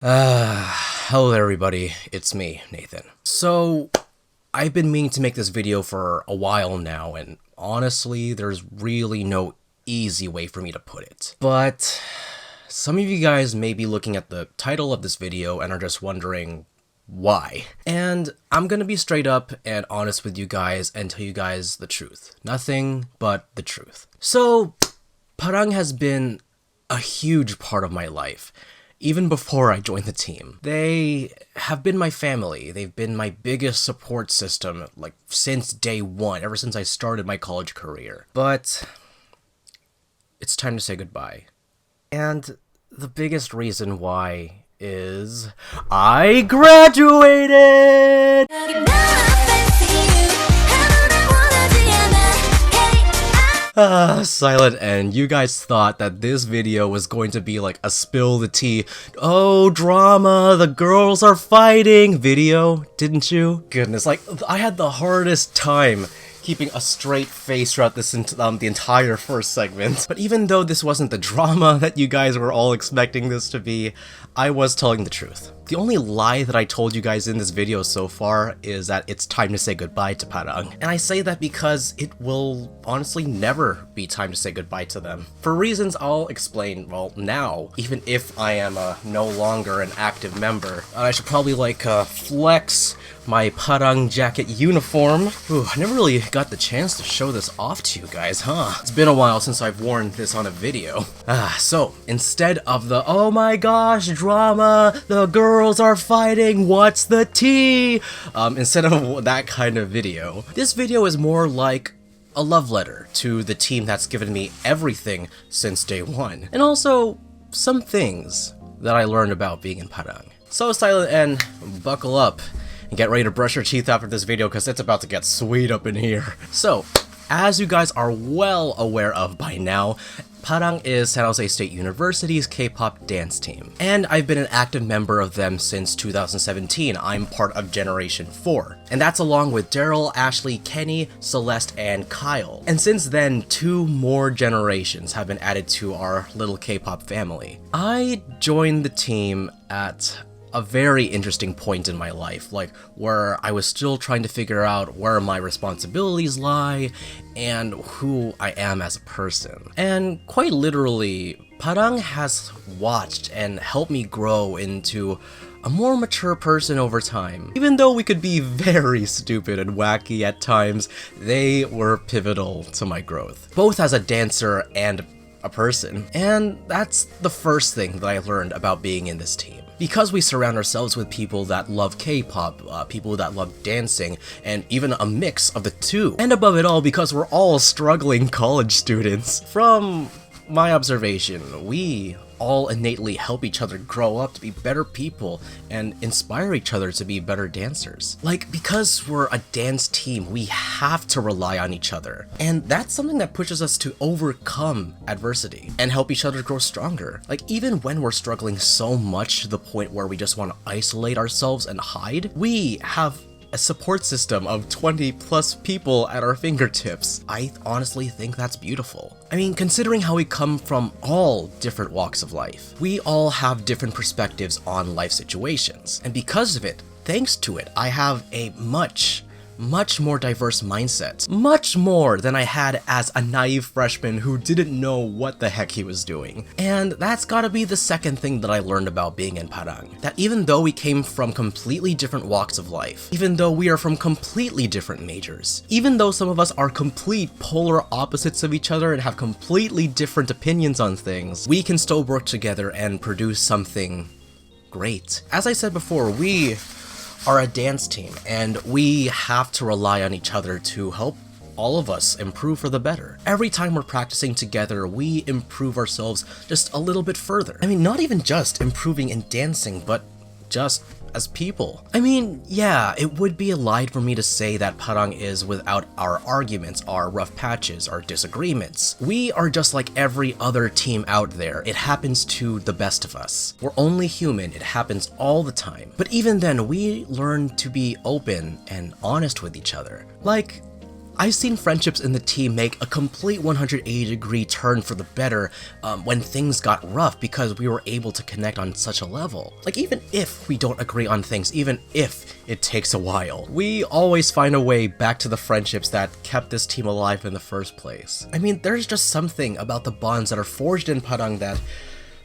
Hello there everybody, it's me, Nathan. So, I've been meaning to make this video for a while now, and honestly, there's really no easy way for me to put it. But, some of you guys may be looking at the title of this video and are just wondering, why? And I'm gonna be straight up and honest with you guys and tell you guys the truth. Nothing but the truth. So, Parang has been a huge part of my life. Even before I joined the team. They have been my family. They've been my biggest support system, like, since day one, ever since I started my college career. But it's time to say goodbye. And the biggest reason why is I graduated! Silent N, you guys thought that this video was going to be like a spill the tea, oh drama, the girls are fighting video, didn't you? Goodness, like, I had the hardest time keeping a straight face throughout this the entire first segment. But even though this wasn't the drama that you guys were all expecting this to be, I was telling the truth. The only lie that I told you guys in this video so far is that it's time to say goodbye to Parang. And I say that because it will honestly never be time to say goodbye to them. For reasons I'll explain, well, now, even if I am no longer an active member. I should probably flex my Parang jacket uniform. Ooh, I never really got the chance to show this off to you guys, huh? It's been a while since I've worn this on a video. So instead of the, oh my gosh, drama, the girls are fighting, what's the tea? Instead of that kind of video, this video is more like a love letter to the team that's given me everything since day one. And also, some things that I learned about being in Parang. So Silent N, buckle up and get ready to brush your teeth after this video because it's about to get sweet up in here. So, as you guys are well aware of by now, Parang is San Jose State University's K-pop dance team. And I've been an active member of them since 2017. I'm part of Generation 4. And that's along with Daryl, Ashley, Kenny, Celeste, and Kyle. And since then, 2 more generations have been added to our little K-pop family. I joined the team at a very interesting point in my life, like where I was still trying to figure out where my responsibilities lie and who I am as a person. And quite literally, Parang has watched and helped me grow into a more mature person over time. Even though we could be very stupid and wacky at times, they were pivotal to my growth, both as a dancer and a person. And that's the first thing that I learned about being in this team. Because we surround ourselves with people that love K-pop, people that love dancing, and even a mix of the two. And above it all, because we're all struggling college students. From my observation, we all innately help each other grow up to be better people and inspire each other to be better dancers. Like, because we're a dance team, we have to rely on each other. And that's something that pushes us to overcome adversity and help each other grow stronger. Like, even when we're struggling so much to the point where we just want to isolate ourselves and hide, we have a support system of 20 plus people at our fingertips. I honestly think that's beautiful. I mean, considering how we come from all different walks of life, we all have different perspectives on life situations. And because of it, thanks to it, I have a much more diverse mindset. Much more than I had as a naive freshman who didn't know what the heck he was doing. And that's gotta be the second thing that I learned about being in Parang. That even though we came from completely different walks of life, even though we are from completely different majors, even though some of us are complete polar opposites of each other and have completely different opinions on things, we can still work together and produce something great. As I said before, we are a dance team, and we have to rely on each other to help all of us improve for the better. Every time we're practicing together, we improve ourselves just a little bit further. I mean, not even just improving in dancing, but just as people. I mean, yeah, it would be a lie for me to say that Parang is without our arguments, our rough patches, our disagreements. We are just like every other team out there. It happens to the best of us. We're only human, it happens all the time. But even then, we learn to be open and honest with each other. Like, I've seen friendships in the team make a complete 180-degree turn for the better when things got rough because we were able to connect on such a level. Like, even if we don't agree on things, even if it takes a while, we always find a way back to the friendships that kept this team alive in the first place. I mean, there's just something about the bonds that are forged in Padang that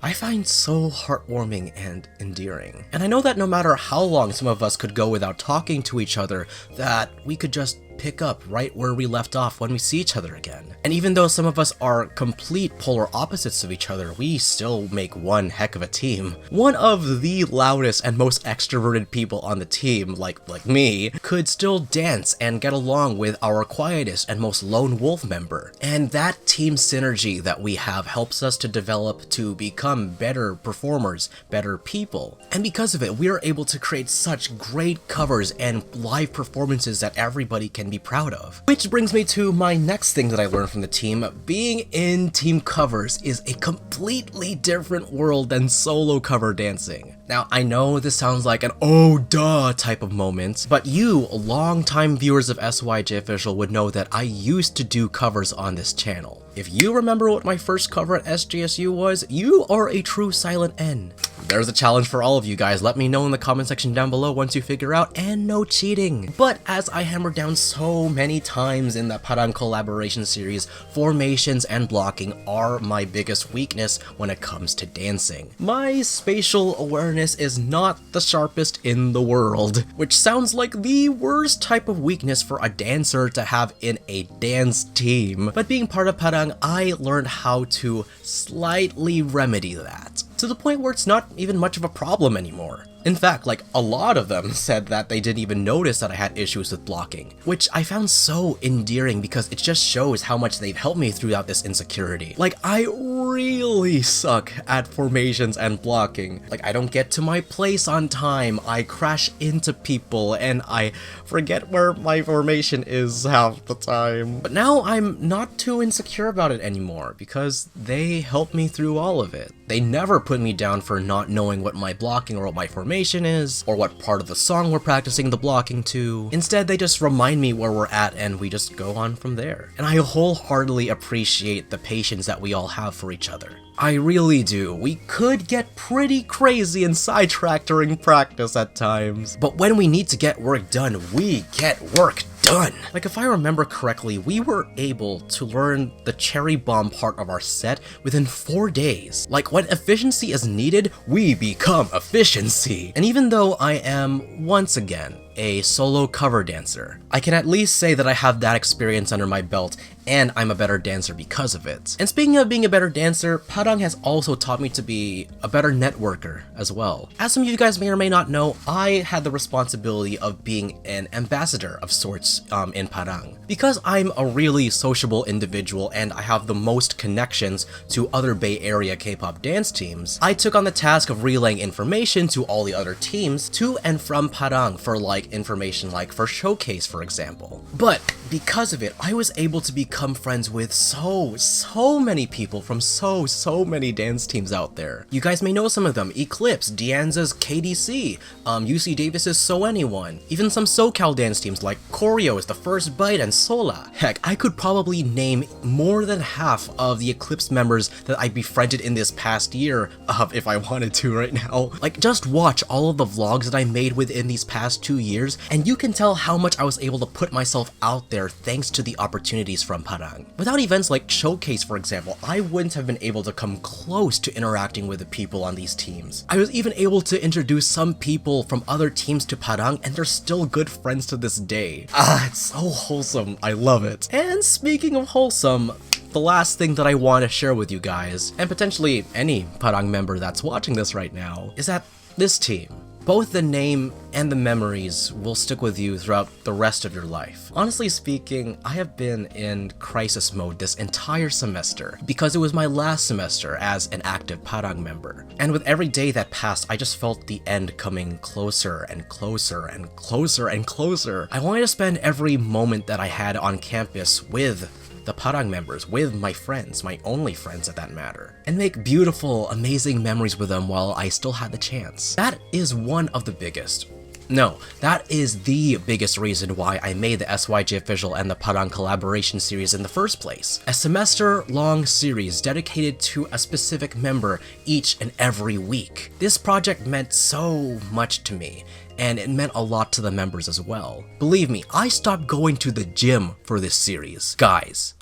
I find so heartwarming and endearing. And I know that no matter how long some of us could go without talking to each other, that we could just pick up right where we left off when we see each other again. And even though some of us are complete polar opposites of each other, we still make one heck of a team. One of the loudest and most extroverted people on the team, like me, could still dance and get along with our quietest and most lone wolf member. And that team synergy that we have helps us to develop to become better performers, better people. And because of it, we are able to create such great covers and live performances that everybody can be proud of. Which brings me to my next thing that I learned from the team. Being in team covers is a completely different world than solo cover dancing. Now, I know this sounds like an oh duh type of moment, but you, longtime viewers of SYJofficial, would know that I used to do covers on this channel. If you remember what my first cover at SJSU was, you are a true silent N. There's a challenge for all of you guys. Let me know in the comment section down below once you figure out, and no cheating. But as I hammered down so many times in that Padang collaboration series, formations and blocking are my biggest weakness when it comes to dancing. My spatial awareness is not the sharpest in the world, which sounds like the worst type of weakness for a dancer to have in a dance team. But being part of Padang, I learned how to slightly remedy that, to the point where it's not even much of a problem anymore. In fact, like, a lot of them said that they didn't even notice that I had issues with blocking, which I found so endearing because it just shows how much they've helped me throughout this insecurity. Like, I really suck at formations and blocking. Like, I don't get to my place on time, I crash into people, and I forget where my formation is half the time. But now I'm not too insecure about it anymore because they helped me through all of it. They never put me down for not knowing what my blocking or what my formation is, or what part of the song we're practicing the blocking to. Instead, they just remind me where we're at and we just go on from there. And I wholeheartedly appreciate the patience that we all have for each other. I really do. We could get pretty crazy and sidetracked during practice at times, but when we need to get work done, we get work done. Like, if I remember correctly, we were able to learn the cherry bomb part of our set within 4 days. Like, when efficiency is needed, we become efficiency. And even though I am, once again, a solo cover dancer, I can at least say that I have that experience under my belt, and I'm a better dancer because of it. And speaking of being a better dancer, Padang has also taught me to be a better networker as well. As some of you guys may or may not know, I had the responsibility of being an ambassador of sorts in Padang. Because I'm a really sociable individual and I have the most connections to other Bay Area K-pop dance teams, I took on the task of relaying information to all the other teams to and from Padang for information like for Showcase, for example. But because of it, I was able to become friends with so many people from so many dance teams out there. You guys may know some of them: Eclipse, Deanza's KDC, UC Davis's So Anyone, even some SoCal dance teams like Choreo's The First Bite and Sola. Heck, I could probably name more than half of the Eclipse members that I befriended in this past year if I wanted to right now. Like, just watch all of the vlogs that I made within these past 2 years, and you can tell how much I was able to put myself out there thanks to the opportunities from Padang. Without events like Showcase, for example, I wouldn't have been able to come close to interacting with the people on these teams. I was even able to introduce some people from other teams to Padang, and they're still good friends to this day. It's so wholesome. I love it. And speaking of wholesome, the last thing that I want to share with you guys, and potentially any Padang member that's watching this right now, is that this team, both the name and the memories, will stick with you throughout the rest of your life. Honestly speaking, I have been in crisis mode this entire semester because it was my last semester as an active Padang member. And with every day that passed, I just felt the end coming closer and closer and closer and closer. I wanted to spend every moment that I had on campus with the Padang members, with my friends, my only friends at that matter, and make beautiful, amazing memories with them while I still had the chance. That is one of the biggest, No, that is the biggest reason why I made the SYJofficial and the Parang collaboration series in the first place. A semester-long series dedicated to a specific member each and every week. This project meant so much to me, and it meant a lot to the members as well. Believe me, I stopped going to the gym for this series. Guys,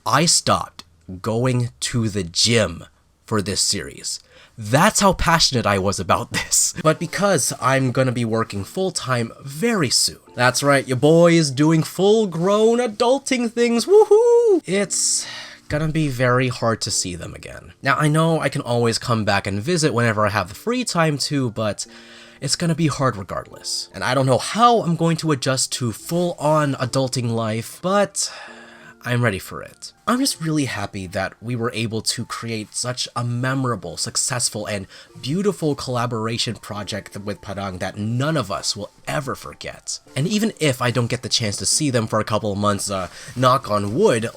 I stopped going to the gym for this series. That's how passionate I was about this. But because I'm gonna be working full-time very soon. That's right, your boy is doing full-grown adulting things, woohoo! It's gonna be very hard to see them again. Now, I know I can always come back and visit whenever I have the free time to, but it's gonna be hard regardless. And I don't know how I'm going to adjust to full-on adulting life, but I'm ready for it. I'm just really happy that we were able to create such a memorable, successful, and beautiful collaboration project with Parang that none of us will ever forget. And even if I don't get the chance to see them for a couple of months, knock on wood,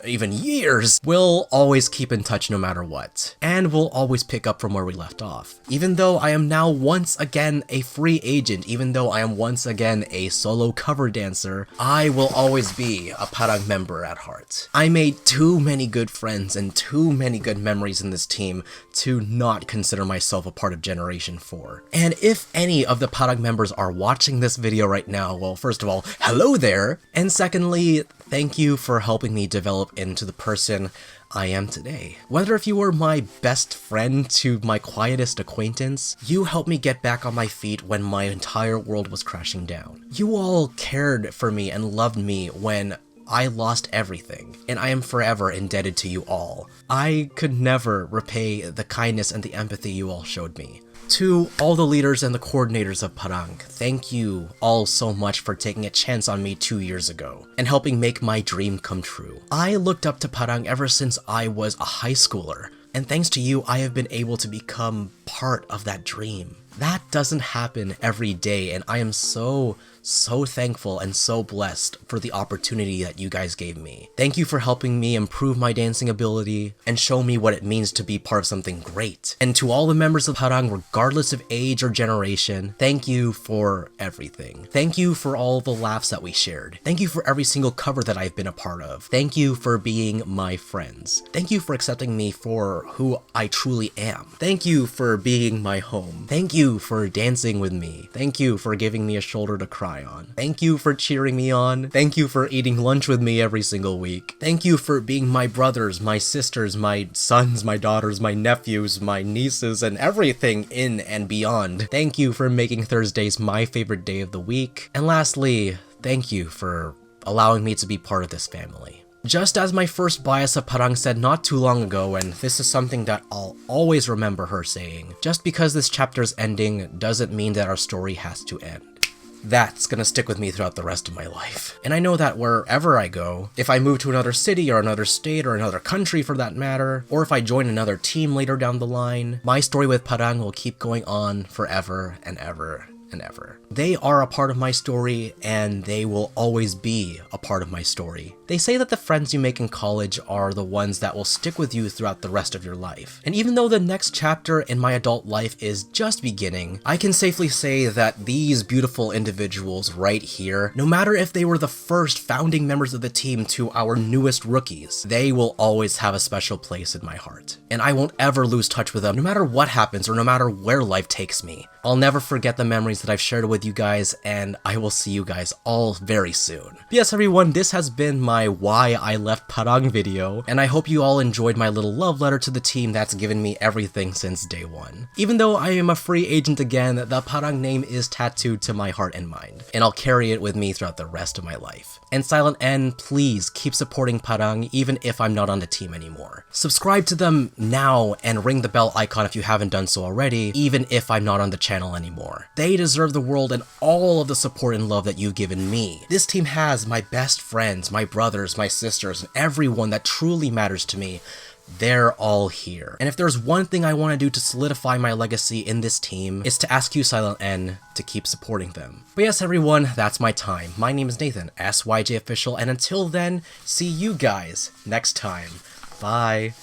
even years, we'll always keep in touch no matter what. And we'll always pick up from where we left off. Even though I am now once again a free agent, even though I am once again a solo cover dancer, I will always be a Parang member at heart. I made too many good friends and too many good memories in this team to not consider myself a part of Generation 4. And if any of the Parang members are watching this video right now, well, first of all, hello there! And secondly, thank you for helping me develop into the person I am today. Whether if you were my best friend to my quietest acquaintance, you helped me get back on my feet when my entire world was crashing down. You all cared for me and loved me when I lost everything, and I am forever indebted to you all. I could never repay the kindness and the empathy you all showed me. To all the leaders and the coordinators of Parang, thank you all so much for taking a chance on me 2 years ago and helping make my dream come true. I looked up to Parang ever since I was a high schooler, and thanks to you, I have been able to become part of that dream. That doesn't happen every day, and I am so thankful and so blessed for the opportunity that you guys gave me. Thank you for helping me improve my dancing ability and show me what it means to be part of something great. And to all the members of Parang, regardless of age or generation, thank you for everything. Thank you for all the laughs that we shared. Thank you for every single cover that I've been a part of. Thank you for being my friends. Thank you for accepting me for who I truly am. Thank you for being my home. Thank you for dancing with me. Thank you for giving me a shoulder to cry on. Thank you for cheering me on. Thank you for eating lunch with me every single week. Thank you for being my brothers, my sisters, my sons, my daughters, my nephews, my nieces, and everything in and beyond. Thank you for making Thursdays my favorite day of the week. And lastly, thank you for allowing me to be part of this family. Just as my first bias of Parang said not too long ago, and this is something that I'll always remember her saying, just because this chapter's ending doesn't mean that our story has to end. That's gonna stick with me throughout the rest of my life. And I know that wherever I go, if I move to another city or another state or another country for that matter, or if I join another team later down the line, my story with Parang will keep going on forever and ever and ever. They are a part of my story, and they will always be a part of my story. They say that the friends you make in college are the ones that will stick with you throughout the rest of your life. And even though the next chapter in my adult life is just beginning, I can safely say that these beautiful individuals right here, no matter if they were the first founding members of the team to our newest rookies, they will always have a special place in my heart. And I won't ever lose touch with them, no matter what happens or no matter where life takes me. I'll never forget the memories that I've shared with you guys, and I will see you guys all very soon. Yes, everyone, this has been my Why I Left Parang video, and I hope you all enjoyed my little love letter to the team that's given me everything since day one. Even though I am a free agent again, the Parang name is tattooed to my heart and mind, and I'll carry it with me throughout the rest of my life. And Silent N, please keep supporting Parang even if I'm not on the team anymore. Subscribe to them now and ring the bell icon if you haven't done so already, even if I'm not on the channel anymore. They deserve the world and all of the support and love that you've given me. This team has my best friends, my brothers, my sisters, and everyone that truly matters to me. They're all here. And if there's one thing I want to do to solidify my legacy in this team, it's to ask you, Silent N, to keep supporting them. But yes, everyone, that's my time. My name is Nathan, SYJofficial, and until then, see you guys next time. Bye.